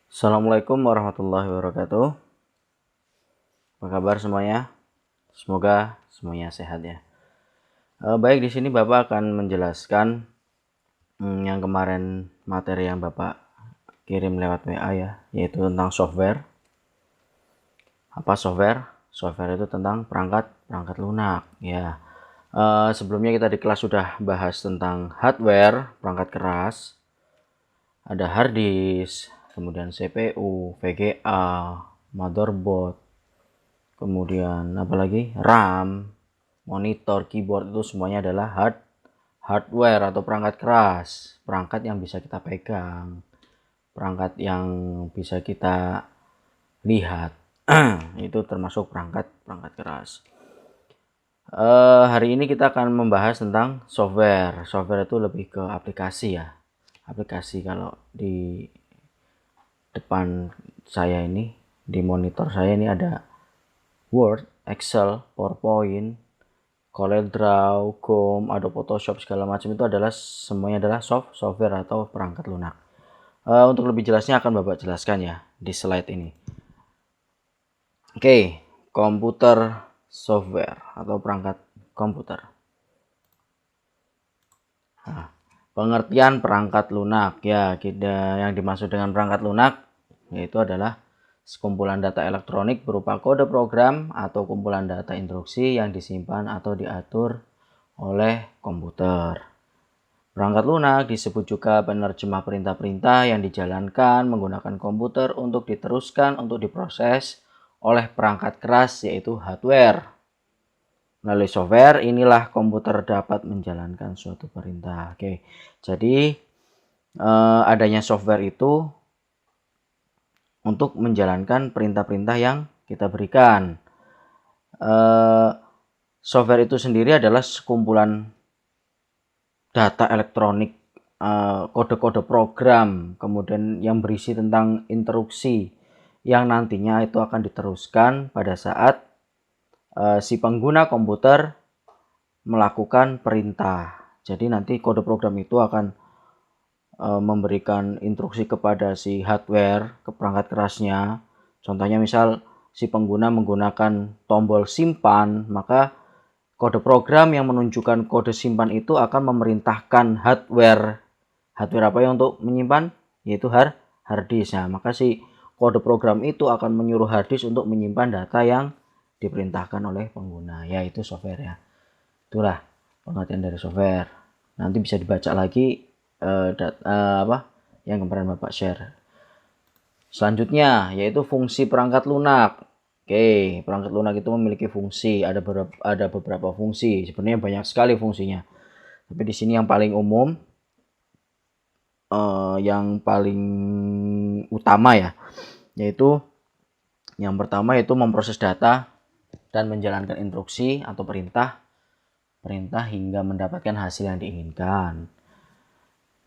Assalamualaikum warahmatullahi wabarakatuh. Apa kabar semuanya? Semoga semuanya sehat ya. Baik, di sini Bapak akan menjelaskan yang kemarin materi yang Bapak kirim lewat WA ya, yaitu tentang software. Apa software? Software itu tentang perangkat lunak ya. Sebelumnya kita di kelas sudah bahas tentang hardware, perangkat keras. Ada hard disk, kemudian CPU, VGA, motherboard, kemudian apalagi RAM, monitor, keyboard, itu semuanya adalah hardware atau perangkat keras, perangkat yang bisa kita pegang, perangkat yang bisa kita lihat. Itu termasuk perangkat keras. Hari ini kita akan membahas tentang software. Software itu lebih ke aplikasi ya. Aplikasi, kalau di depan saya ini, di monitor saya ini ada Word, Excel, PowerPoint, CorelDRAW, GOM, Adobe Photoshop, segala macam itu adalah semuanya adalah software atau perangkat lunak. Untuk lebih jelasnya akan Bapak jelaskan ya di slide ini. Oke, komputer software atau perangkat komputer. Nah, pengertian perangkat lunak ya, yang dimaksud dengan perangkat lunak yaitu adalah sekumpulan data elektronik berupa kode program atau kumpulan data instruksi yang disimpan atau diatur oleh komputer. Perangkat lunak disebut juga penerjemah perintah-perintah yang dijalankan menggunakan komputer untuk diteruskan untuk diproses oleh perangkat keras yaitu hardware. Melalui software inilah komputer dapat menjalankan suatu perintah. Oke, jadi adanya software itu untuk menjalankan perintah-perintah yang kita berikan. Software itu sendiri adalah sekumpulan data elektronik, kode-kode program, kemudian yang berisi tentang instruksi yang nantinya itu akan diteruskan pada saat si pengguna komputer melakukan perintah. Jadi nanti kode program itu akan memberikan instruksi kepada si hardware, ke perangkat kerasnya. Contohnya misal si pengguna menggunakan tombol simpan, maka kode program yang menunjukkan kode simpan itu akan memerintahkan hardware apa ya untuk menyimpan, yaitu hard disk. Nah, maka si kode program itu akan menyuruh hard disk untuk menyimpan data yang diperintahkan oleh pengguna, yaitu software ya. Itulah pengertian dari software. Nanti bisa dibaca lagi yang kemarin Bapak share. Selanjutnya yaitu fungsi perangkat lunak. Oke, perangkat lunak itu memiliki fungsi, ada beberapa fungsi. Sebenarnya banyak sekali fungsinya. Tapi di sini yang paling umum, yang paling utama ya, yaitu yang pertama yaitu memproses data dan menjalankan instruksi atau perintah hingga mendapatkan hasil yang diinginkan.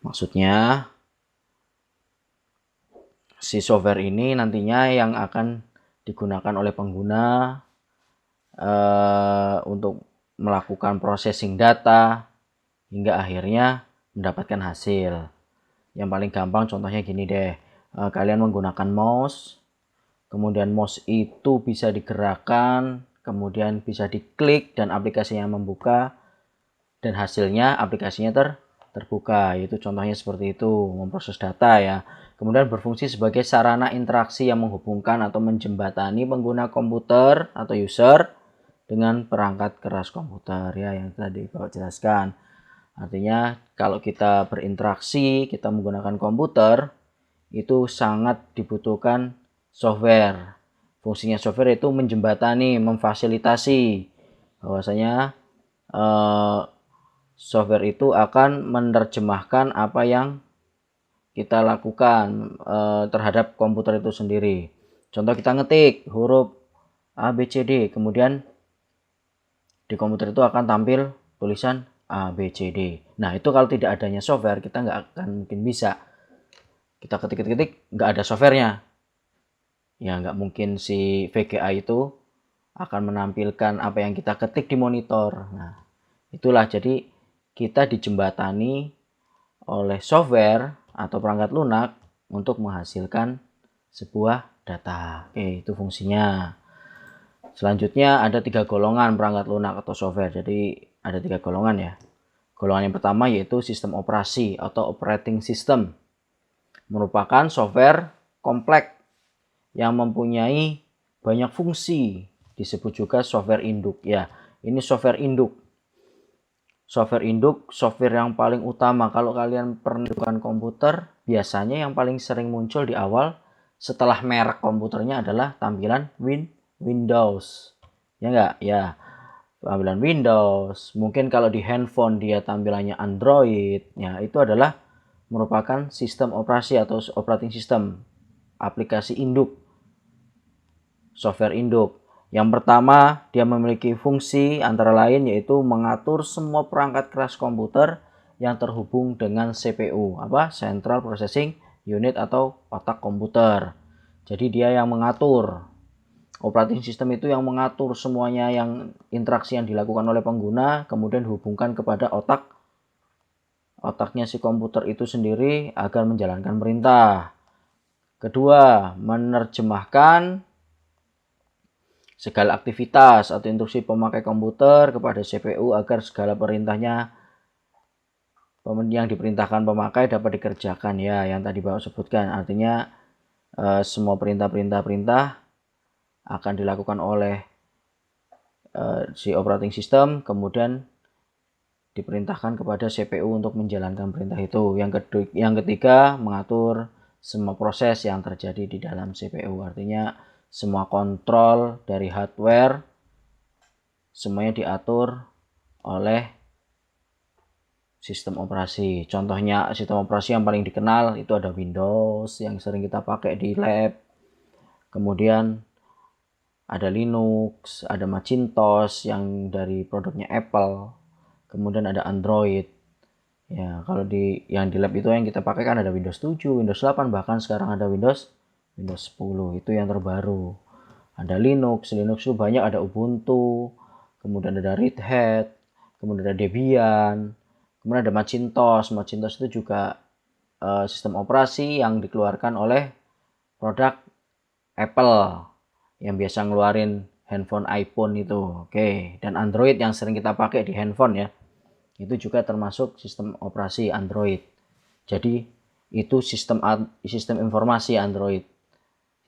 Maksudnya si software ini nantinya yang akan digunakan oleh pengguna untuk melakukan processing data hingga akhirnya mendapatkan hasil. Yang paling gampang contohnya gini deh, kalian menggunakan mouse, kemudian mouse itu bisa digerakkan, kemudian bisa diklik dan aplikasinya membuka, dan hasilnya aplikasinya terbuka. Itu contohnya seperti itu, memproses data ya. Kemudian berfungsi sebagai sarana interaksi yang menghubungkan atau menjembatani pengguna komputer atau user dengan perangkat keras komputer ya, yang tadi Bapak jelaskan. Artinya kalau kita berinteraksi, kita menggunakan komputer, itu sangat dibutuhkan software. Fungsinya software itu menjembatani, memfasilitasi bahwasanya software itu akan menerjemahkan apa yang kita lakukan terhadap komputer itu sendiri. Contoh, kita ngetik huruf A, B, C, D, kemudian di komputer itu akan tampil tulisan A, B, C, D. Nah, itu kalau tidak adanya software, kita nggak akan mungkin bisa. Kita ketik-ketik, nggak ada softwarenya. Ya, nggak mungkin si VGA itu akan menampilkan apa yang kita ketik di monitor. Nah, itulah, jadi kita dijembatani oleh software atau perangkat lunak untuk menghasilkan sebuah data. Oke, itu fungsinya. Selanjutnya ada 3 golongan perangkat lunak atau software. Jadi ada 3 golongan ya. Golongan yang pertama yaitu sistem operasi atau operating system. Merupakan software kompleks yang mempunyai banyak fungsi. Disebut juga software induk ya. Ini software induk. Software induk, software yang paling utama. Kalau kalian pernah komputer, biasanya yang paling sering muncul di awal setelah merek komputernya adalah tampilan Windows. Ya enggak? Ya, tampilan Windows. Mungkin kalau di handphone dia tampilannya Android. Ya, itu adalah merupakan sistem operasi atau operating system. Aplikasi induk. Software induk. Yang pertama, dia memiliki fungsi antara lain yaitu mengatur semua perangkat keras komputer yang terhubung dengan CPU, Central Processing Unit atau otak komputer. Jadi dia yang mengatur. Operating system itu yang mengatur semuanya yang interaksi yang dilakukan oleh pengguna, kemudian dihubungkan kepada otaknya si komputer itu sendiri agar menjalankan perintah. Kedua, menerjemahkan segala aktivitas atau instruksi pemakai komputer kepada CPU agar segala perintahnya yang diperintahkan pemakai dapat dikerjakan ya, yang tadi Bapak sebutkan. Artinya semua perintah akan dilakukan oleh si operating system, kemudian diperintahkan kepada CPU untuk menjalankan perintah itu. Yang ketiga, mengatur semua proses yang terjadi di dalam CPU. Artinya semua kontrol dari hardware semuanya diatur oleh sistem operasi. Contohnya sistem operasi yang paling dikenal itu ada Windows yang sering kita pakai di lab. Kemudian ada Linux, ada Macintosh yang dari produknya Apple. Kemudian ada Android. Ya, kalau yang di lab itu yang kita pakai kan ada Windows 7, Windows 8, bahkan sekarang ada Windows 10. Itu yang terbaru. Ada Linux itu banyak, ada Ubuntu, kemudian ada Red Hat, kemudian ada Debian, kemudian ada Macintosh. Macintosh itu juga sistem operasi yang dikeluarkan oleh produk Apple yang biasa ngeluarin handphone iPhone itu. Oke, dan Android yang sering kita pakai di handphone ya. Itu juga termasuk sistem operasi Android. Jadi itu sistem informasi Android.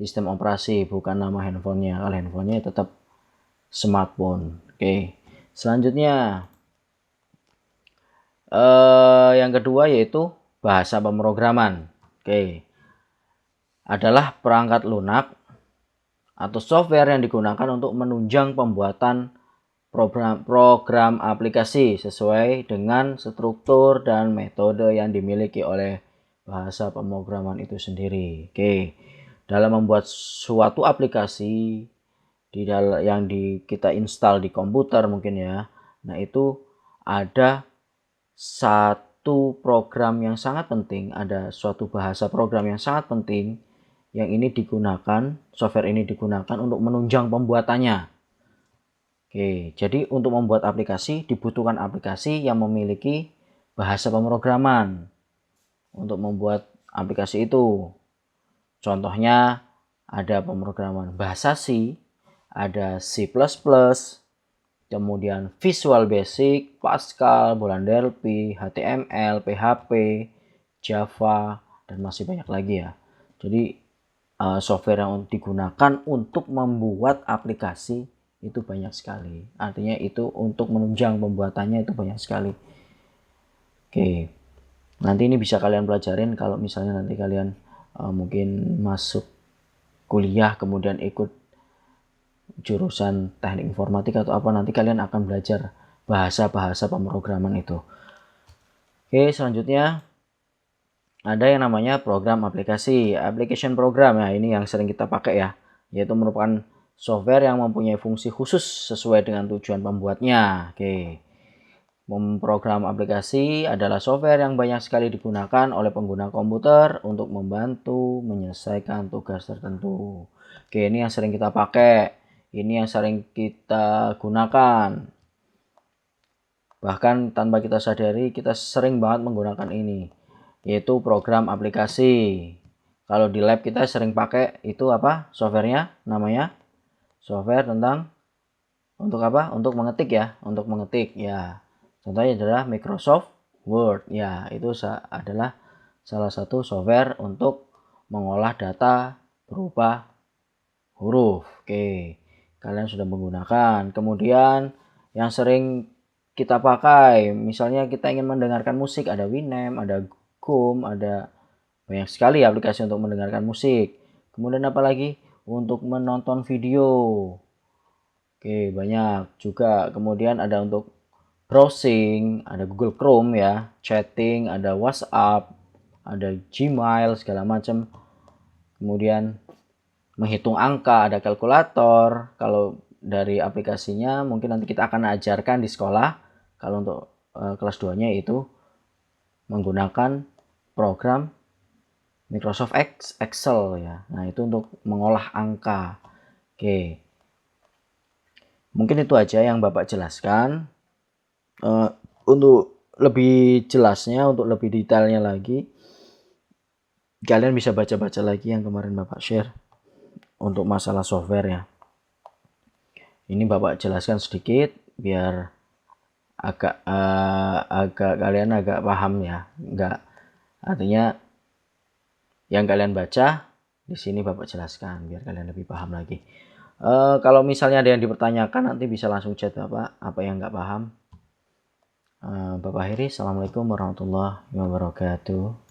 Sistem operasi, bukan nama handphonenya. Kalau handphonenya tetap smartphone. Oke. Selanjutnya yang kedua yaitu bahasa pemrograman. Oke. Adalah perangkat lunak atau software yang digunakan untuk menunjang pembuatan program aplikasi sesuai dengan struktur dan metode yang dimiliki oleh bahasa pemrograman itu sendiri. Oke. Dalam membuat suatu aplikasi yang kita install di komputer mungkin ya. Nah, itu ada satu program yang sangat penting, ada suatu bahasa program yang sangat penting yang ini digunakan, software ini digunakan untuk menunjang pembuatannya. Oke, jadi untuk membuat aplikasi dibutuhkan aplikasi yang memiliki bahasa pemrograman untuk membuat aplikasi itu. Contohnya ada pemrograman bahasa C, ada C++, kemudian Visual Basic, Pascal, Boolean DLP, HTML, PHP, Java, dan masih banyak lagi ya. Jadi software yang digunakan untuk membuat aplikasi itu banyak sekali. Artinya itu untuk menunjang pembuatannya itu banyak sekali. Oke, nanti ini bisa kalian pelajarin kalau misalnya nanti kalian mungkin masuk kuliah kemudian ikut jurusan teknik informatika atau apa, nanti kalian akan belajar bahasa-bahasa pemrograman itu. Oke, selanjutnya ada yang namanya program aplikasi, application program. Ya, ini yang sering kita pakai ya, yaitu merupakan software yang mempunyai fungsi khusus sesuai dengan tujuan pembuatnya. Oke. Memprogram aplikasi adalah software yang banyak sekali digunakan oleh pengguna komputer untuk membantu menyelesaikan tugas tertentu. Oke, ini yang sering kita pakai. Ini yang sering kita gunakan. Bahkan tanpa kita sadari, kita sering banget menggunakan ini, yaitu program aplikasi. Kalau di lab kita sering pakai itu apa? Softwarenya namanya software tentang untuk apa? Untuk mengetik ya, untuk mengetik ya. Contohnya adalah Microsoft Word ya, itu adalah salah satu software untuk mengolah data berupa huruf. Oke, kalian sudah menggunakan. Kemudian yang sering kita pakai, misalnya kita ingin mendengarkan musik, ada Winamp, ada Gum, ada banyak sekali aplikasi untuk mendengarkan musik. Kemudian apa lagi? Untuk menonton video. Oke, banyak juga. Kemudian ada untuk browsing, ada Google Chrome ya, chatting, ada WhatsApp, ada Gmail, segala macam. Kemudian menghitung angka, ada kalkulator. Kalau dari aplikasinya mungkin nanti kita akan ajarkan di sekolah. Kalau untuk kelas 2-nya itu menggunakan program Microsoft Excel ya. Nah, itu untuk mengolah angka. Oke. Mungkin itu aja yang Bapak jelaskan. Untuk lebih jelasnya, untuk lebih detailnya lagi, kalian bisa baca-baca lagi yang kemarin Bapak share untuk masalah software ya. Ini Bapak jelaskan sedikit biar agak kalian agak paham ya. Enggak, artinya yang kalian baca di sini Bapak jelaskan biar kalian lebih paham lagi. Kalau misalnya ada yang dipertanyakan nanti bisa langsung chat Bapak apa yang nggak paham. Bapak akhiri, assalamualaikum warahmatullahi wabarakatuh.